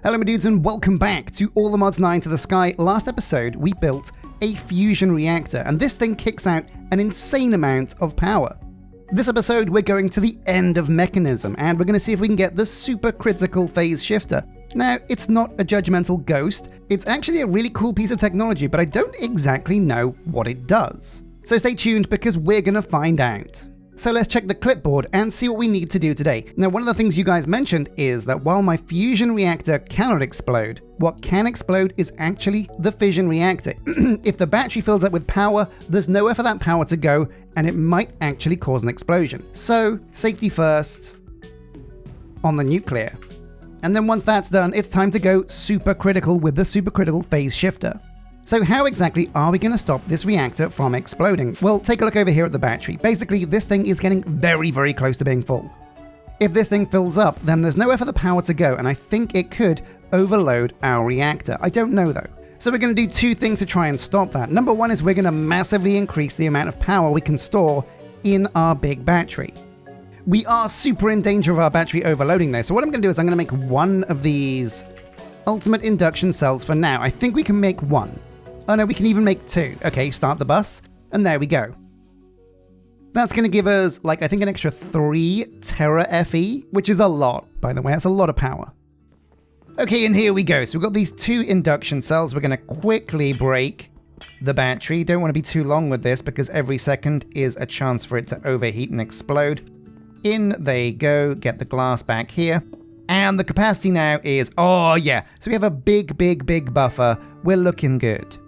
Hello my dudes and welcome back to All the Mods 9 to the Sky. Last episode we built a fusion reactor and this thing kicks out an insane amount of power. This episode we're going to the end of Mekanism and we're going to see if we can get the super critical phase shifter. Now it's not a judgmental ghost, it's actually a really cool piece of technology, but I don't exactly know what it does. So stay tuned because we're going to find out. So let's check the clipboard and see what we need to do today. Now, one of the things you guys mentioned is that while my fusion reactor cannot explode, what can explode is actually the fission reactor. If the battery fills up with power, there's nowhere for that power to go, and it might actually cause an explosion. So, safety first on the nuclear. And then once that's done, it's time to go supercritical with the supercritical phase shifter. So how exactly are we going to stop this reactor from exploding? Well, take a look over here at the battery. Basically, this thing is getting very, very close to being full. If this thing fills up, then there's nowhere for the power to go, and I think it could overload our reactor. I don't know though. So we're going to do two things to try and stop that. Number one is we're going to massively increase the amount of power we can store in our big battery. We are super in danger of our battery overloading though, so what I'm going to do is I'm going to make one of these ultimate induction cells for now. I think we can make one. Oh no, we can even make two. Okay, start the bus, and there we go. That's going to give us, like, I think an extra 3 tera FE, which is a lot, by the way. That's a lot of power. Okay, and here we go. So we've got these two induction cells. We're going to quickly break the battery. Don't want to be too long with this because every second is a chance for it to overheat and explode. In they go. Get the glass back here. And the capacity now is, oh yeah. So we have a big buffer. We're looking good.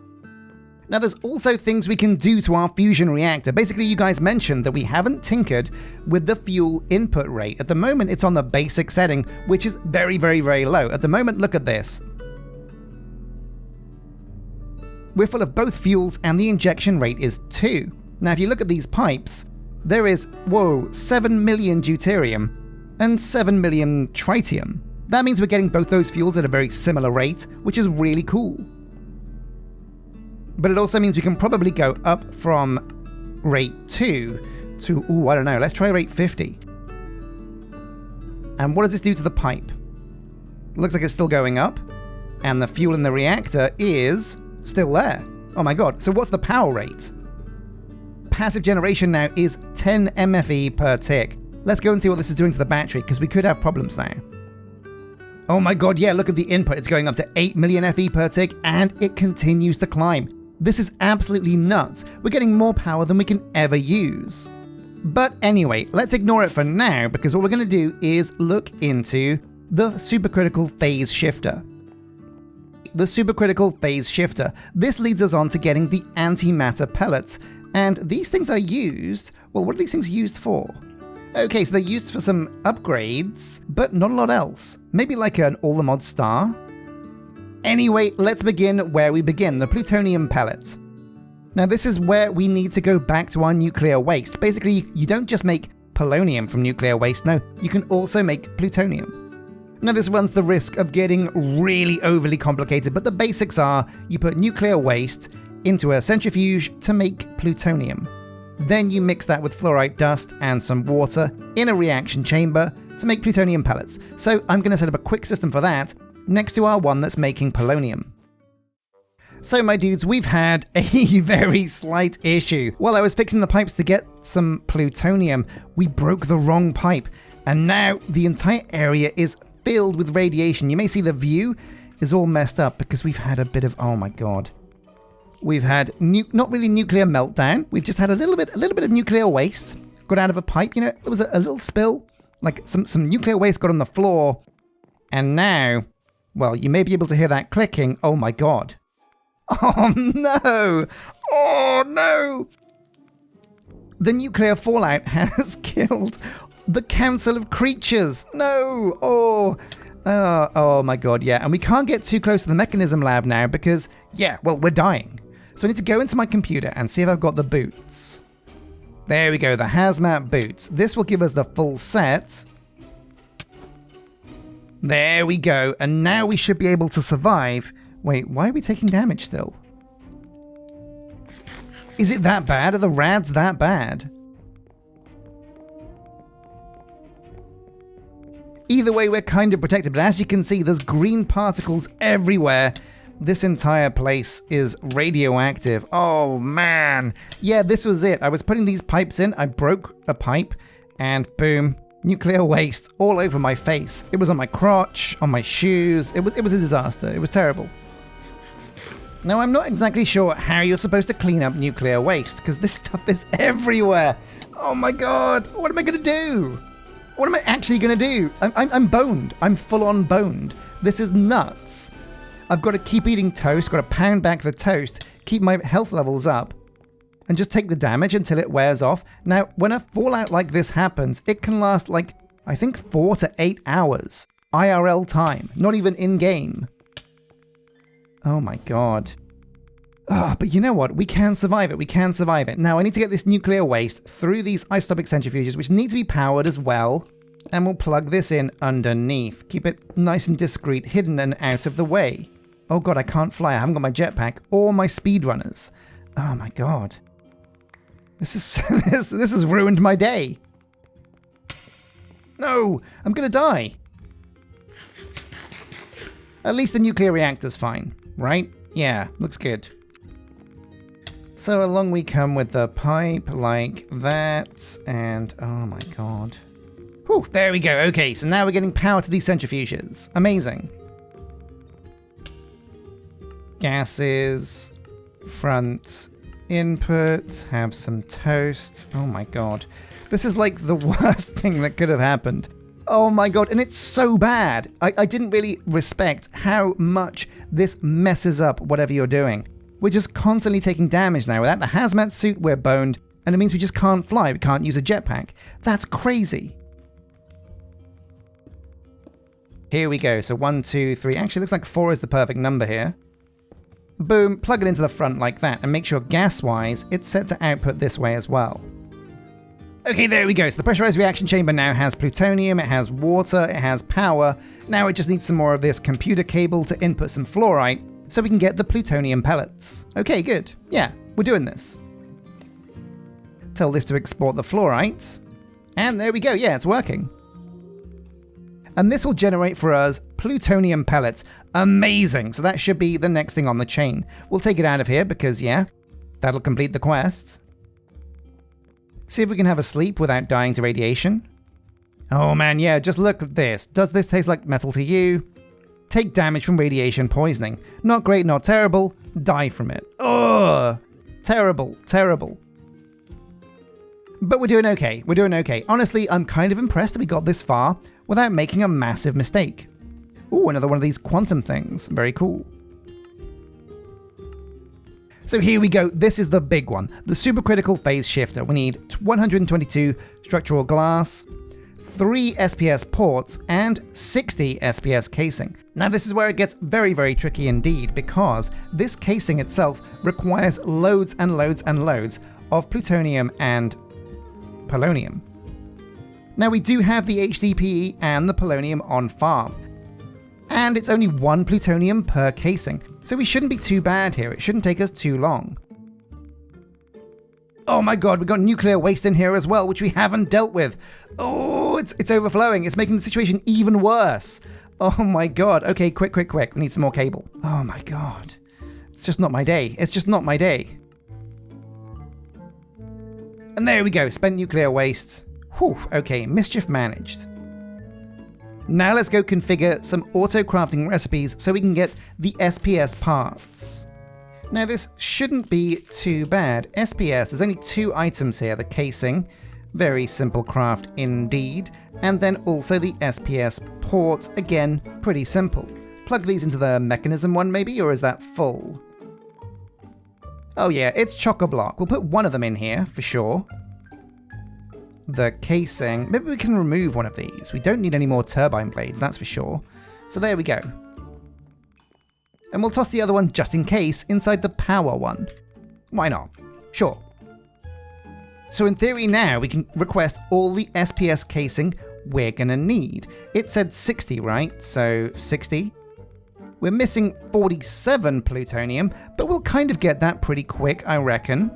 Now there's also things we can do to our fusion reactor. Basically, you guys mentioned that we haven't tinkered with the fuel input rate. At the moment, it's on the basic setting, which is very low. At the moment, look at this. We're full of both fuels and the injection rate is 2. Now, if you look at these pipes, there is, 7 million deuterium and 7 million tritium. That means we're getting both those fuels at a very similar rate, which is really cool. But it also means we can probably go up from rate 2 to, I don't know, let's try rate 50. And what does this do to the pipe? It looks like it's still going up, and the fuel in the reactor is still there. Oh my god, so what's the power rate? Passive generation now is 10 MFE per tick. Let's go and see what this is doing to the battery, because we could have problems now. Oh my god, yeah, look at the input. It's going up to 8 million FE per tick, and it continues to climb. This is absolutely nuts. We're getting more power than we can ever use. But anyway, let's ignore it for now, because what we're going to do is look into the supercritical phase shifter. The supercritical phase shifter. This leads us on to getting the antimatter pellets. And these things are used, well, what are these things used for? Okay, so they're used for some upgrades, but not a lot else. Maybe like an all the mod star? Anyway, let's begin where we begin, the plutonium pellets. Now this is where we need to go back to our nuclear waste. Basically, you don't just make polonium from nuclear waste, no, you can also make plutonium. Now this runs the risk of getting really overly complicated, but the basics are you put nuclear waste into a centrifuge to make plutonium. Then you mix that with fluorite dust and some water in a reaction chamber to make plutonium pellets. So I'm going to set up a quick system for that next to our one that's making polonium. So my dudes, we've had a very slight issue. While I was fixing the pipes to get some plutonium, we broke the wrong pipe, and now the entire area is filled with radiation. You may see the view is all messed up because we've had a bit of, oh my god. We've had not really nuclear meltdown. We've just had a little bit of nuclear waste got out of a pipe. You know, there was a little spill, like some nuclear waste got on the floor, and now, well, you may be able to hear that clicking. Oh my god. Oh no! Oh no! The nuclear fallout has killed the Council of Creatures. No! Oh my god, yeah. And we can't get too close to the mechanism lab now because, yeah, well, we're dying. So I need to go into my computer and see if I've got the boots. There we go, the hazmat boots. This will give us the full set. There we go, and now we should be able to survive. Wait, why are we taking damage still? Is it that bad? Are the rads that bad? Either way, we're kind of protected, but as you can see, there's green particles everywhere. This entire place is radioactive. Oh, man. Yeah, this was it. I was putting these pipes in. I broke a pipe, and boom, nuclear waste all over my face. It was on my crotch, on my shoes. It was a disaster. It was terrible. Now, I'm not exactly sure how you're supposed to clean up nuclear waste, because this stuff is everywhere. Oh, my God. What am I going to do? What am I actually going to do? I'm boned. I'm full-on boned. This is nuts. I've got to keep eating toast, got to pound back the toast, keep my health levels up, and just take the damage until it wears off. Now, when a fallout like this happens, it can last like, I think 4 to 8 hours. IRL time, not even in-game. Oh my God. Oh, but you know what? We can survive it. We can survive it. Now, I need to get this nuclear waste through these isotopic centrifuges, which need to be powered as well. And we'll plug this in underneath. Keep it nice and discreet, hidden and out of the way. Oh God, I can't fly. I haven't got my jetpack or my speedrunners. Oh my God. This has ruined my day. No, I'm gonna die. At least the nuclear reactor's fine, right? Yeah, looks good. So along we come with the pipe like that, and oh my God. Whew, there we go. Okay, so now we're getting power to these centrifuges. Amazing. Gases, front input, have some toast. Oh my God. This is like the worst thing that could have happened. Oh my God, and it's so bad. I didn't really respect how much this messes up whatever you're doing. We're just constantly taking damage now. Without the hazmat suit, we're boned, and it means we just can't fly. We can't use a jetpack. That's crazy. Here we go. So 1, 2, 3. Actually, looks like 4 is the perfect number here. Boom, plug it into the front like that, and make sure gas-wise, it's set to output this way as well. Okay, there we go. So the pressurized reaction chamber now has plutonium, it has water, it has power. Now it just needs some more of this computer cable to input some fluorite, so we can get the plutonium pellets. Okay, good. Yeah, we're doing this. Tell this to export the fluorite. And there we go. Yeah, it's working. And this will generate for us plutonium pellets. Amazing. So that should be the next thing on the chain. We'll take it out of here because, yeah, that'll complete the quest. See if we can have a sleep without dying to radiation. Oh man, yeah, just look at this. Does this taste like metal to you? Take damage from radiation poisoning. Not great, not terrible. Die from it. Ugh. Terrible, terrible. But we're doing okay. We're doing okay. Honestly, I'm kind of impressed that we got this far without making a massive mistake. Ooh, another one of these quantum things. Very cool. So here we go. This is the big one. The supercritical phase shifter. We need 122 structural glass, 3 SPS ports, and 60 SPS casing. Now this is where it gets very, very tricky indeed, because this casing itself requires loads and loads and loads of plutonium and polonium. Now we do have the HDPE and the polonium on farm, and it's only 1 plutonium per casing, so we shouldn't be too bad here. It shouldn't take us too long. Oh my god, we've got nuclear waste in here as well, which we haven't dealt with. Oh, it's overflowing. It's making the situation even worse. Oh my god. Okay, quick. We need some more cable. Oh my god. It's just not my day. It's just not my day. And there we go, spent nuclear waste. Whew, okay, mischief managed. Now let's go configure some auto-crafting recipes so we can get the SPS parts. Now this shouldn't be too bad. SPS, there's only 2 items here, the casing, very simple craft indeed, and then also the SPS port, again, pretty simple. Plug these into the mechanism one maybe, or is that full? Oh yeah, it's chock-a-block. We'll put one of them in here, for sure. The casing, maybe we can remove one of these. We don't need any more turbine blades, that's for sure. So there we go. And we'll toss the other one, just in case, inside the power one. Why not? Sure. So in theory now, we can request all the SPS casing we're gonna need. It said 60, right? So 60. We're missing 47 plutonium, but we'll kind of get that pretty quick, I reckon.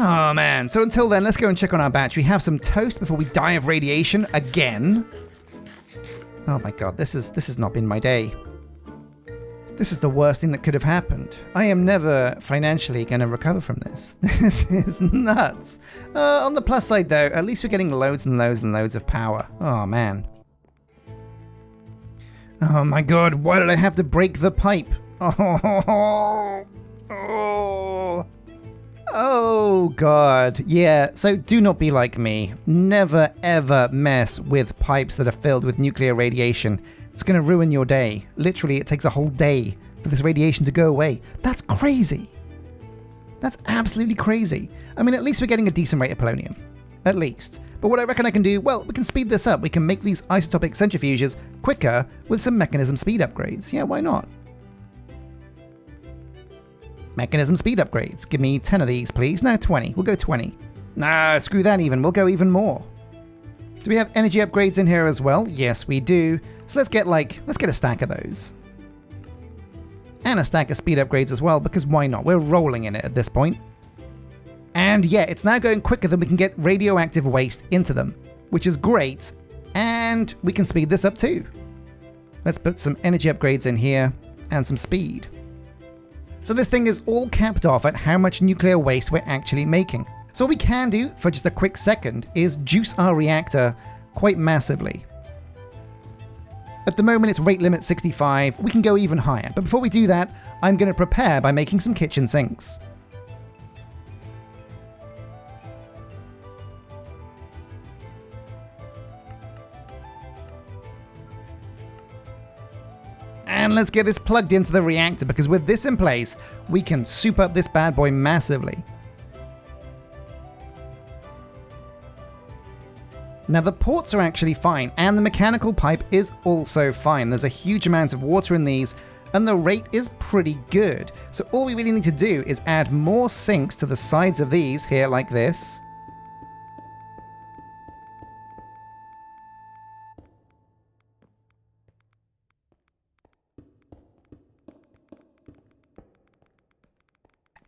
Oh man, so until then, let's go and check on our battery, have some toast before we die of radiation again. Oh my god, this has not been my day. This is the worst thing that could have happened. I am never financially going to recover from this. This is nuts. On the plus side though, at least we're getting loads and loads and loads of power. Oh man. Oh my god, why did I have to break the pipe? Oh god. Yeah, so do not be like me. Never ever mess with pipes that are filled with nuclear radiation. It's going to ruin your day. Literally, it takes a whole day for this radiation to go away. That's crazy. That's absolutely crazy. I mean, at least we're getting a decent rate of polonium. At least. But what I reckon I can do, well, we can speed this up. We can make these isotopic centrifuges quicker with some mechanism speed upgrades. Yeah, why not? Mechanism speed upgrades. Give me 10 of these, please. No, 20. We'll go 20. Nah, screw that even. We'll go even more. Do we have energy upgrades in here as well? Yes, we do. So let's get a stack of those. And a stack of speed upgrades as well, because why not? We're rolling in it at this point. And yeah, it's now going quicker than we can get radioactive waste into them, which is great. And we can speed this up too. Let's put some energy upgrades in here and some speed. So this thing is all capped off at how much nuclear waste we're actually making. So what we can do for just a quick second is juice our reactor quite massively. At the moment it's rate limit 65, we can go even higher, but before we do that, I'm going to prepare by making some kitchen sinks. And let's get this plugged into the reactor, because with this in place, we can soup up this bad boy massively. Now the ports are actually fine, and the mechanical pipe is also fine. There's a huge amount of water in these, and the rate is pretty good. So all we really need to do is add more sinks to the sides of these here like this.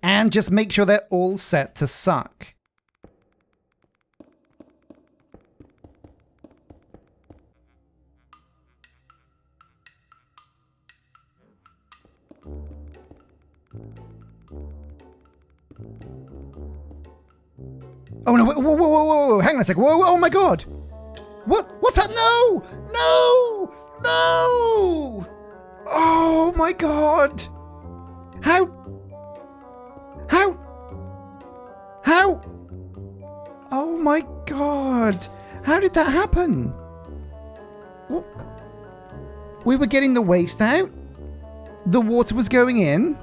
And just make sure they're all set to suck. Oh no, whoa, hang on a sec, whoa, oh my god! What's that? No! Oh my god! How? Oh my god! How did that happen? What? We were getting the waste out? The water was going in?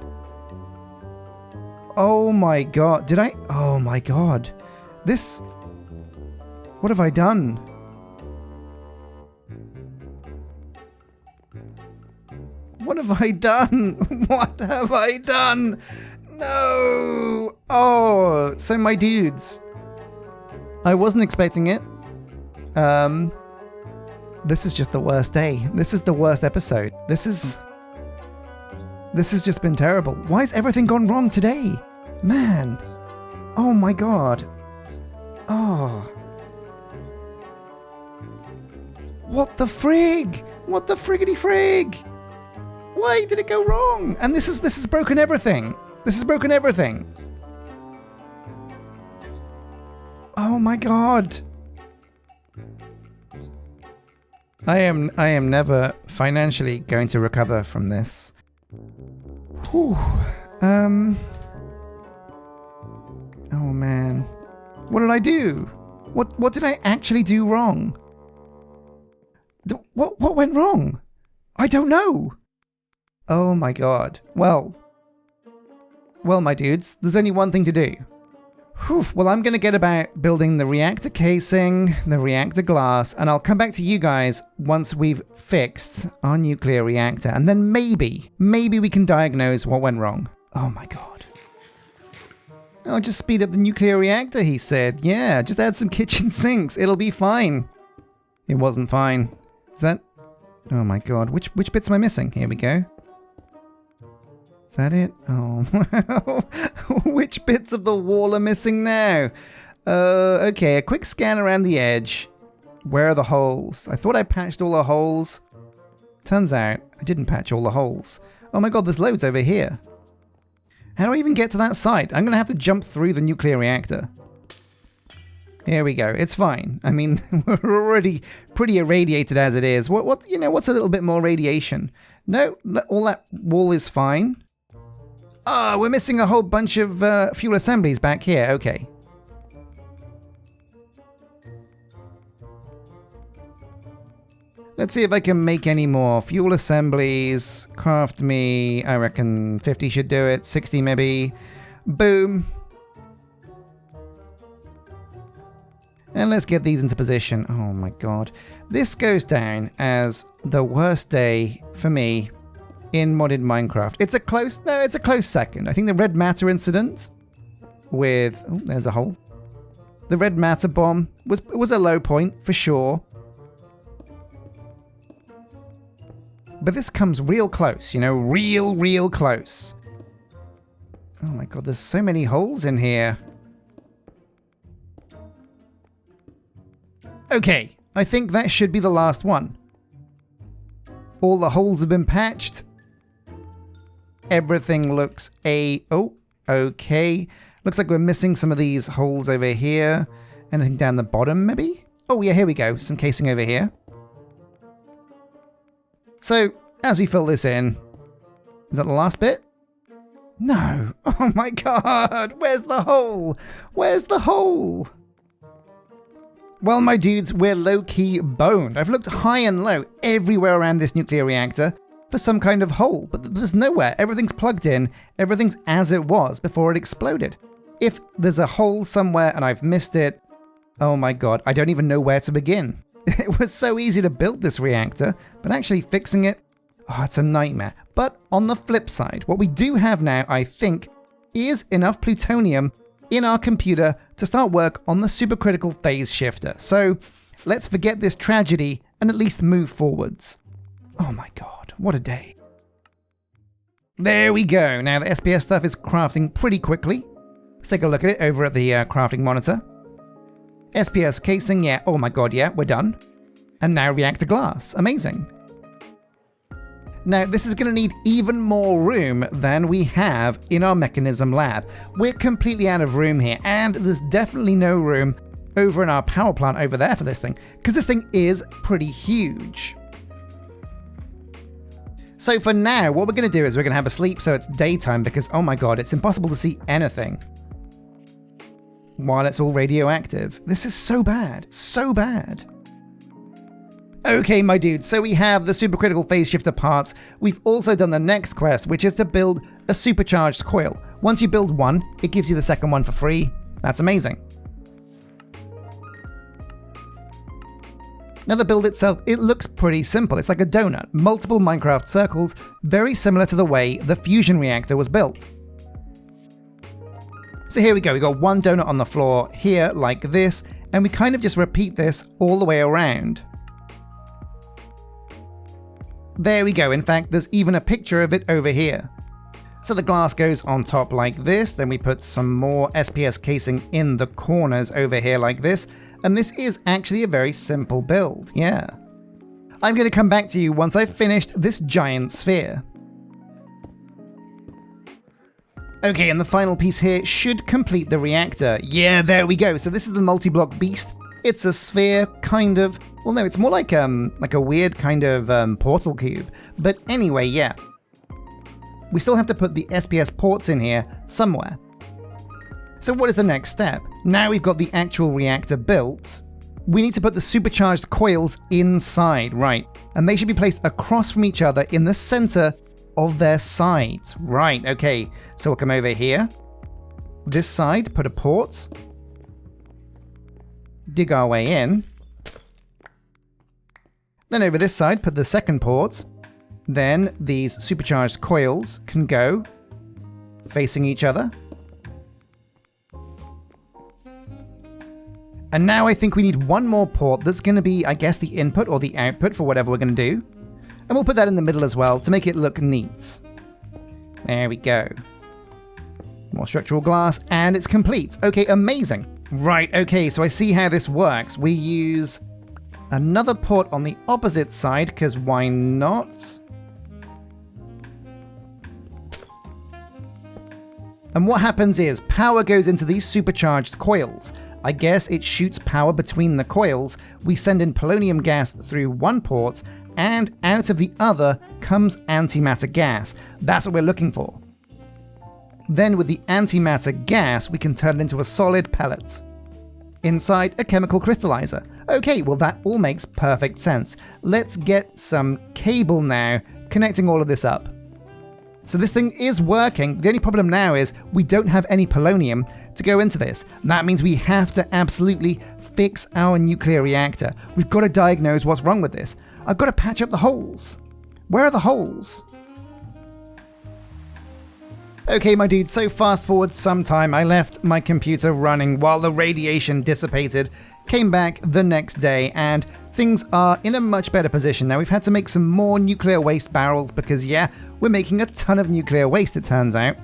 Oh my god, oh my god. What have I done? What have I done? What have I done? No! Oh, so my dudes. I wasn't expecting it. This is just the worst day. This is the worst episode. This has just been terrible. Why has everything gone wrong today? Man. Oh my god. Oh. What the frig? What the friggity frig? Why did it go wrong? And this has broken everything. This has broken everything. Oh my god. I am never financially going to recover from this. Whew. Oh man. What did I do? What did I actually do wrong? What went wrong? I don't know. Oh my god. Well, my dudes, there's only one thing to do. Whew. Well, I'm going to get about building the reactor casing, the reactor glass, and I'll come back to you guys once we've fixed our nuclear reactor. And then maybe we can diagnose what went wrong. Oh my god. I'll just speed up the nuclear reactor, he said. Yeah, just add some kitchen sinks. It'll be fine. It wasn't fine. Is that... Oh my god. Which bits am I missing? Here we go. Is that it? Oh, which bits of the wall are missing now? Okay, a quick scan around the edge. Where are the holes? I thought I patched all the holes. Turns out I didn't patch all the holes. Oh my god, there's loads over here. How do I even get to that side? I'm going to have to jump through the nuclear reactor. Here we go. It's fine. I mean, we're already pretty irradiated as it is. What's a little bit more radiation? No, all that wall is fine. Oh, we're missing a whole bunch of fuel assemblies back here. Okay. Let's see if I can make any more fuel assemblies. Craft me, I reckon 50 should do it. 60 maybe. Boom. And let's get these into position. Oh my god. This goes down as the worst day for me in modded Minecraft. It's a close second. I think the red matter incident with, oh, there's a hole. The red matter bomb was a low point for sure. But this comes real close, real close. Oh my god, there's so many holes in here. Okay, I think that should be the last one. All the holes have been patched. Everything looks okay. Looks like we're missing some of these holes over here. Anything down the bottom, maybe? Oh yeah, here we go. Some casing over here. So, as we fill this in, is that the last bit? No. Oh my god, where's the hole? Where's the hole? Well, my dudes, we're low-key boned. I've looked high and low everywhere around this nuclear reactor for some kind of hole, but there's nowhere. Everything's plugged in, everything's as it was before it exploded. If there's a hole somewhere and I've missed it, oh my god, I don't even know where to begin. It was so easy to build this reactor, but actually fixing it, oh, it's a nightmare. But on the flip side, what we do have now, I think, is enough plutonium in our computer to start work on the supercritical phase shifter. So let's forget this tragedy and at least move forwards. Oh my god, what a day. There we go. Now the SPS stuff is crafting pretty quickly. Let's take a look at it over at the crafting monitor. SPS casing, yeah, oh my god, yeah, we're done. And now reactor glass, amazing. Now, this is going to need even more room than we have in our mechanism lab. We're completely out of room here, and there's definitely no room over in our power plant over there for this thing, because this thing is pretty huge. So for now, what we're going to do is we're going to have a sleep so it's daytime, because oh my god, it's impossible to see anything while it's all radioactive. This is so bad, so bad. Okay, my dudes, so we have the supercritical phase shifter parts. We've also done the next quest, which is to build a supercharged coil. Once you build one, it gives you the second one for free. That's amazing. Now the build itself, it looks pretty simple. It's like a donut, multiple Minecraft circles, very similar to the way the fusion reactor was built. So here we go, we got one donut on the floor here like this, and we kind of just repeat this all the way around. There we go, in fact there's even a picture of it over here. So the glass goes on top like this, then we put some more SPS casing in the corners over here like this, and this is actually a very simple build, yeah. I'm going to come back to you once I've finished this giant sphere. Okay, and the final piece here should complete the reactor. Yeah, there we go. So this is the multi-block beast. It's a sphere, kind of. Well, no, it's more like a weird kind of portal cube. But anyway, yeah. We still have to put the SPS ports in here somewhere. So what is the next step? Now we've got the actual reactor built, we need to put the supercharged coils inside, right? And they should be placed across from each other in the center of their sides. Right, okay. So we'll come over here. This side, put a port. Dig our way in. Then over this side, put the second port. Then these supercharged coils can go facing each other. And now I think we need one more port that's going to be, I guess, the input or the output for whatever we're going to do. And we'll put that in the middle as well to make it look neat. There we go. More structural glass, and it's complete. Okay, amazing. Right, okay, so I see how this works. We use another port on the opposite side, because why not? And what happens is, power goes into these supercharged coils. I guess it shoots power between the coils. We send in polonium gas through one port, and out of the other comes antimatter gas. That's what we're looking for. Then with the antimatter gas, we can turn it into a solid pellet. Inside a chemical crystallizer. Okay, well that all makes perfect sense. Let's get some cable now, connecting all of this up. So this thing is working. The only problem now is we don't have any polonium to go into this. That means we have to absolutely fix our nuclear reactor. We've got to diagnose what's wrong with this. I've got to patch up the holes. Where are the holes? Okay, my dude, so fast forward some time. I left my computer running while the radiation dissipated, came back the next day, and things are in a much better position. Now, we've had to make some more nuclear waste barrels because, yeah, we're making a ton of nuclear waste, it turns out.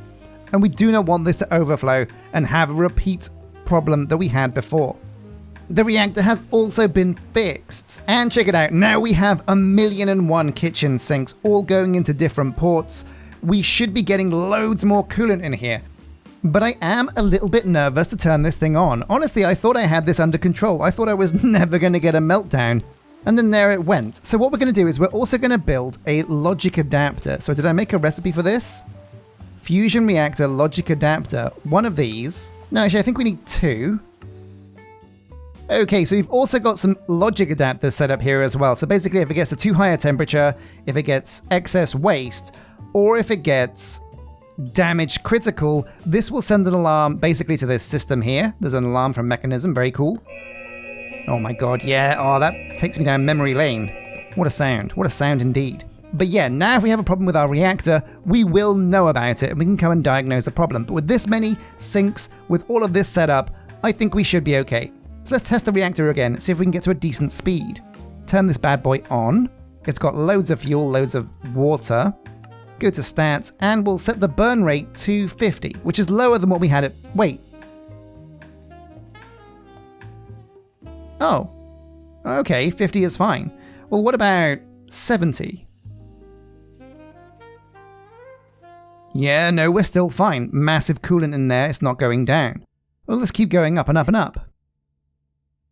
And we do not want this to overflow and have a repeat problem that we had before. The reactor has also been fixed. And check it out, now we have 1,000,001 kitchen sinks all going into different ports. We should be getting loads more coolant in here. But I am a little bit nervous to turn this thing on. Honestly, I thought I had this under control. I thought I was never going to get a meltdown. And then there it went. So what we're going to do is we're also going to build a logic adapter. So did I make a recipe for this? Fusion reactor logic adapter. One of these. No, actually, I think we need two. Okay, so we've also got some logic adapters set up here as well. So basically, if it gets to too high a temperature, if it gets excess waste, or if it gets damage critical, this will send an alarm basically to this system here. There's an alarm from Mekanism, very cool. Oh my god, yeah, oh, that takes me down memory lane. What a sound indeed. But yeah, now if we have a problem with our reactor, we will know about it and we can come and diagnose the problem. But with this many sinks, with all of this set up, I think we should be okay. So let's test the reactor again, see if we can get to a decent speed. Turn this bad boy on. It's got loads of fuel, loads of water. Go to stats, and we'll set the burn rate to 50, which is lower than what we had at... Wait. Oh. Okay, 50 is fine. Well, what about 70? Yeah, no, we're still fine. Massive coolant in there, it's not going down. Well, let's keep going up and up and up.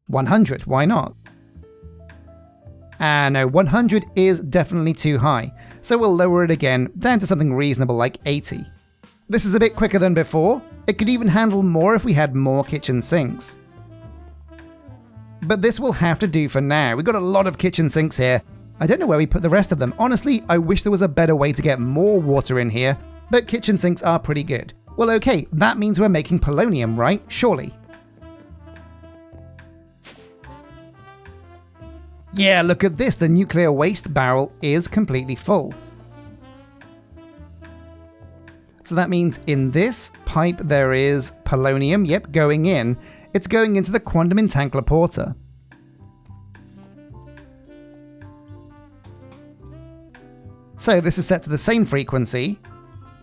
100, why not? No, 100 is definitely too high, so we'll lower it again down to something reasonable like 80. This is a bit quicker than before. It could even handle more if we had more kitchen sinks. But this will have to do for now. We've got a lot of kitchen sinks here. I don't know where we put the rest of them. Honestly, I wish there was a better way to get more water in here, but kitchen sinks are pretty good. Well, okay, that means we're making polonium, right? Surely. Yeah, look at this, the nuclear waste barrel is completely full. So that means in this pipe there is polonium, yep, going in. It's going into the quantum entangler porter. So this is set to the same frequency.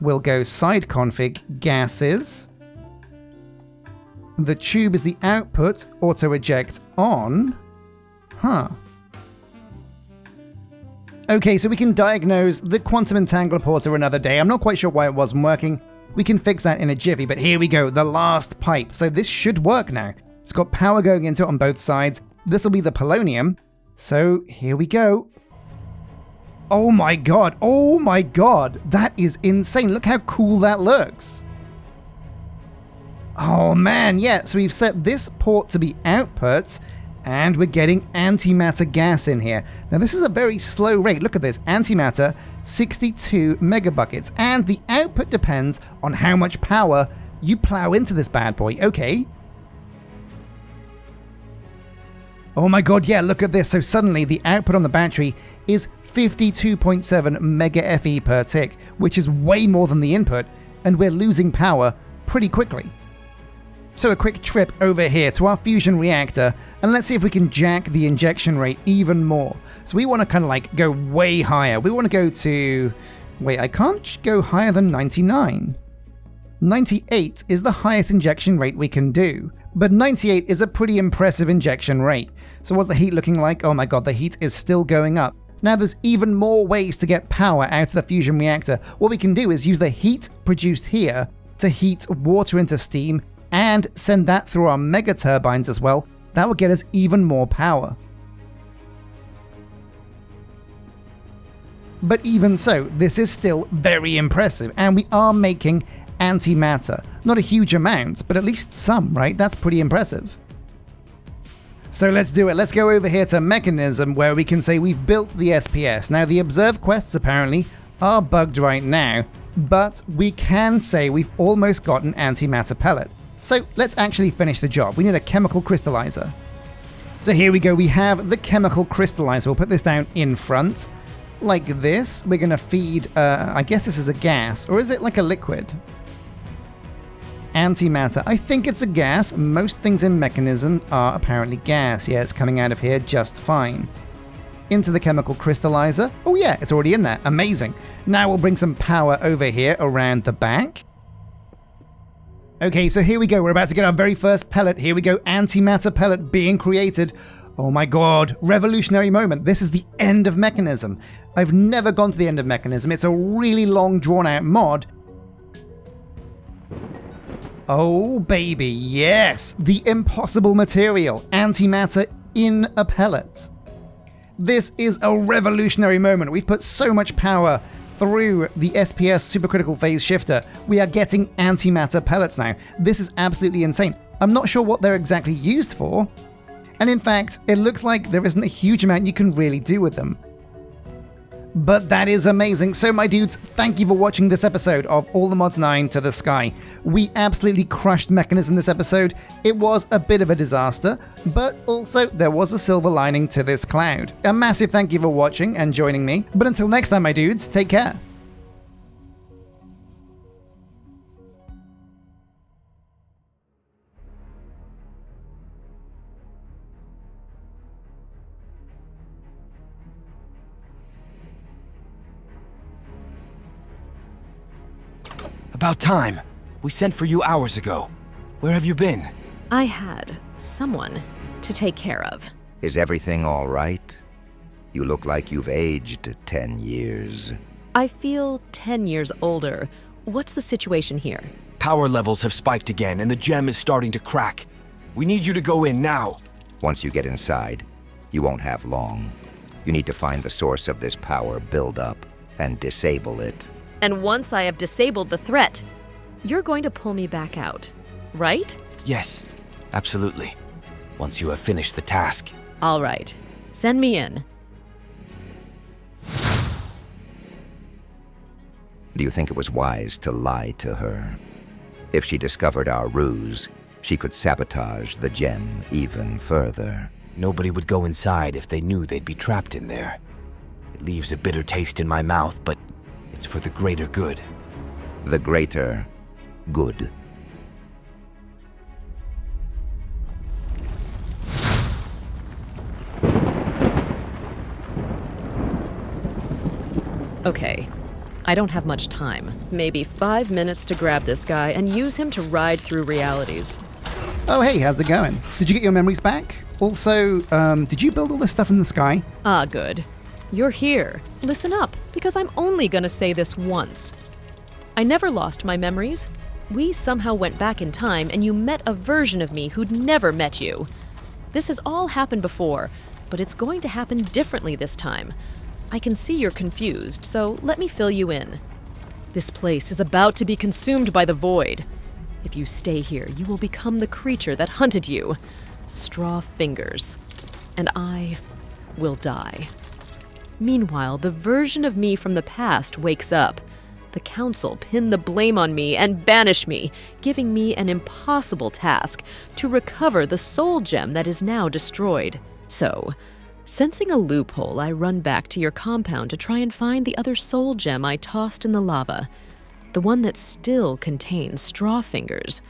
We'll go side config, gases. The tube is the output, auto eject on. Huh. Okay, so we can diagnose the quantum entangler porter another day. I'm not quite sure why it wasn't working. We can fix that in a jiffy, but here we go, the last pipe. So this should work now. It's got power going into it on both sides. This will be the polonium. So here we go. Oh my god, that is insane. Look how cool that looks. Oh man, yeah, so we've set this port to be output, and we're getting antimatter gas in here. Now this is a very slow rate. Look at this, antimatter, 62 megabuckets, and the output depends on how much power you plow into this bad boy. Okay. Oh my god, yeah, look at this. So suddenly the output on the battery is 52.7 mega FE per tick, which is way more than the input, and we're losing power pretty quickly. So a quick trip over here to our fusion reactor, and let's see if we can jack the injection rate even more. So we want to kind of like go way higher. We want to go to Wait, I can't go higher than 99. 98 is the highest injection rate we can do, but 98 is a pretty impressive injection rate. So what's the heat looking like? Oh my god, the heat is still going up. Now there's even more ways to get power out of the fusion reactor. What we can do is use the heat produced here to heat water into steam and send that through our mega turbines as well. That will get us even more power. But even so, this is still very impressive, and we are making antimatter. Not a huge amount, but at least some, right? That's pretty impressive. So let's do it. Let's go over here to Mechanism, where we can say we've built the SPS. Now, the observe quests apparently are bugged right now, but we can say we've almost got an antimatter pellet. So let's actually finish the job. We need a chemical crystallizer. So here we go. We have the chemical crystallizer. We'll put this down in front like this. We're going to feed, I guess this is a gas, or is it like a liquid? Antimatter. I think it's a gas. Most things in Mechanism are apparently gas. Yeah, it's coming out of here just fine. Into the chemical crystallizer. Oh yeah, it's already in there. Amazing. Now we'll bring some power over here around the back. Okay, so here we go. We're about to get our very first pellet. Here we go. Antimatter pellet being created. Oh my god. Revolutionary moment. This is the end of Mechanism. I've never gone to the end of Mechanism. It's a really long, drawn-out mod. Oh, baby, yes! The impossible material. Antimatter in a pellet. This is a revolutionary moment. We've put so much power through the SPS supercritical phase shifter. We are getting antimatter pellets now. This is absolutely insane. I'm not sure what they're exactly used for. And in fact, it looks like there isn't a huge amount you can really do with them. But that is amazing. So my dudes, thank you for watching this episode of All the Mods 9 to the Sky. We absolutely crushed Mechanism this episode. It was a bit of a disaster, but also there was a silver lining to this cloud. A massive thank you for watching and joining me. But until next time, my dudes, take care. About time. We sent for you hours ago. Where have you been? I had someone to take care of. Is everything all right? You look like you've aged 10 years. I feel 10 years older. What's the situation here? Power levels have spiked again and the gem is starting to crack. We need you to go in now. Once you get inside, you won't have long. You need to find the source of this power buildup and disable it. And once I have disabled the threat, you're going to pull me back out, right? Yes, absolutely. Once you have finished the task. All right. Send me in. Do you think it was wise to lie to her? If she discovered our ruse, she could sabotage the gem even further. Nobody would go inside if they knew they'd be trapped in there. It leaves a bitter taste in my mouth, but it's for the greater good. The greater good. Okay. I don't have much time. Maybe 5 minutes to grab this guy and use him to ride through realities. Oh hey, how's it going? Did you get your memories back? Also, did you build all this stuff in the sky? Ah, good. You're here. Listen up, because I'm only gonna say this once. I never lost my memories. We somehow went back in time and you met a version of me who'd never met you. This has all happened before, but it's going to happen differently this time. I can see you're confused, so let me fill you in. This place is about to be consumed by the void. If you stay here, you will become the creature that hunted you. Straw fingers. And I will die. Meanwhile, the version of me from the past wakes up. The council pin the blame on me and banish me, giving me an impossible task to recover the soul gem that is now destroyed. So, sensing a loophole, I run back to your compound to try and find the other soul gem I tossed in the lava, the one that still contains straw fingers.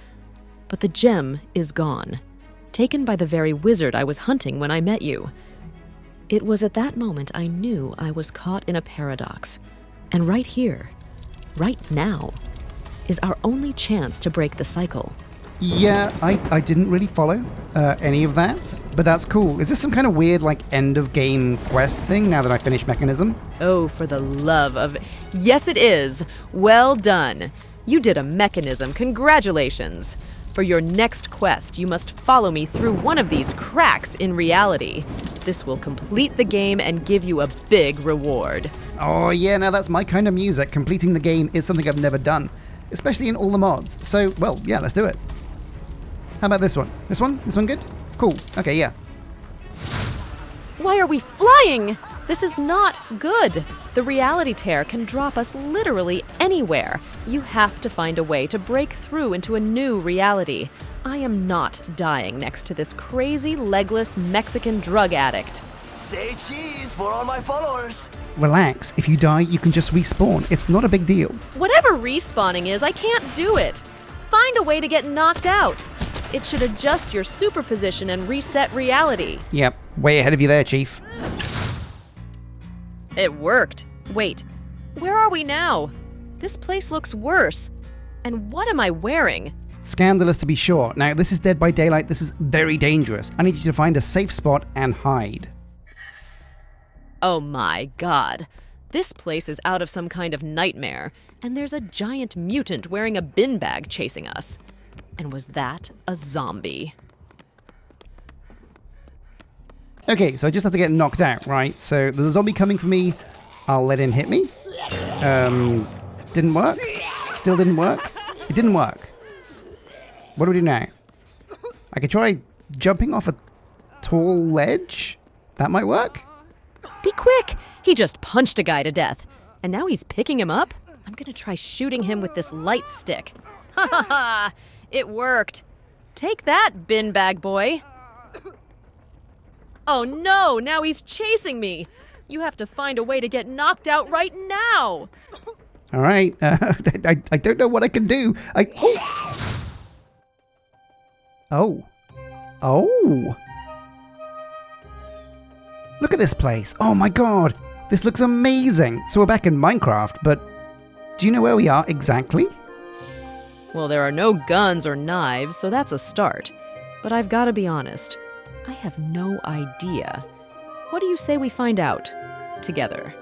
But the gem is gone, taken by the very wizard I was hunting when I met you. It was at that moment I knew I was caught in a paradox, And right here, right now, is our only chance to break the cycle. Yeah, I didn't really follow any of that, but that's cool. Is this some kind of weird, like, end-of-game quest thing now that I finished Mechanism? Oh, for the love of... Yes, it is. Well done. You did a mechanism. Congratulations. For your next quest, you must follow me through one of these cracks in reality. This will complete the game and give you a big reward. Oh yeah, now that's my kind of music. Completing the game is something I've never done, especially in all the mods. So, well, yeah, let's do it. How about this one? This one? This one good? Cool. Okay, yeah. Why are we flying? This is not good. The reality tear can drop us literally anywhere. You have to find a way to break through into a new reality. I am not dying next to this crazy, legless Mexican drug addict. Say cheese for all my followers. Relax. If you die, you can just respawn. It's not a big deal. Whatever respawning is, I can't do it. Find a way to get knocked out. It should adjust your superposition and reset reality. Yep, way ahead of you there, Chief. It worked. Wait, where are we now? This place looks worse. And what am I wearing? Scandalous to be sure. Now, this is Dead by Daylight. This is very dangerous. I need you to find a safe spot and hide. Oh my god. This place is out of some kind of nightmare, and there's a giant mutant wearing a bin bag chasing us. And was that a zombie? Okay, so I just have to get knocked out, right? So there's a zombie coming for me. I'll let him hit me. Didn't work. Still didn't work. It didn't work. What do we do now? I could try jumping off a tall ledge. That might work. Be quick! He just punched a guy to death. And now he's picking him up? I'm gonna try shooting him with this light stick. Ha ha ha! It worked. Take that, bin bag boy. Oh no, now he's chasing me. You have to find a way to get knocked out right now. All right. I don't know what I can do. Oh. Look at this place. Oh my god. This looks amazing. So we're back in Minecraft, but do you know where we are exactly? Well, there are no guns or knives, so that's a start. But I've got to be honest. I have no idea. What do you say we find out together?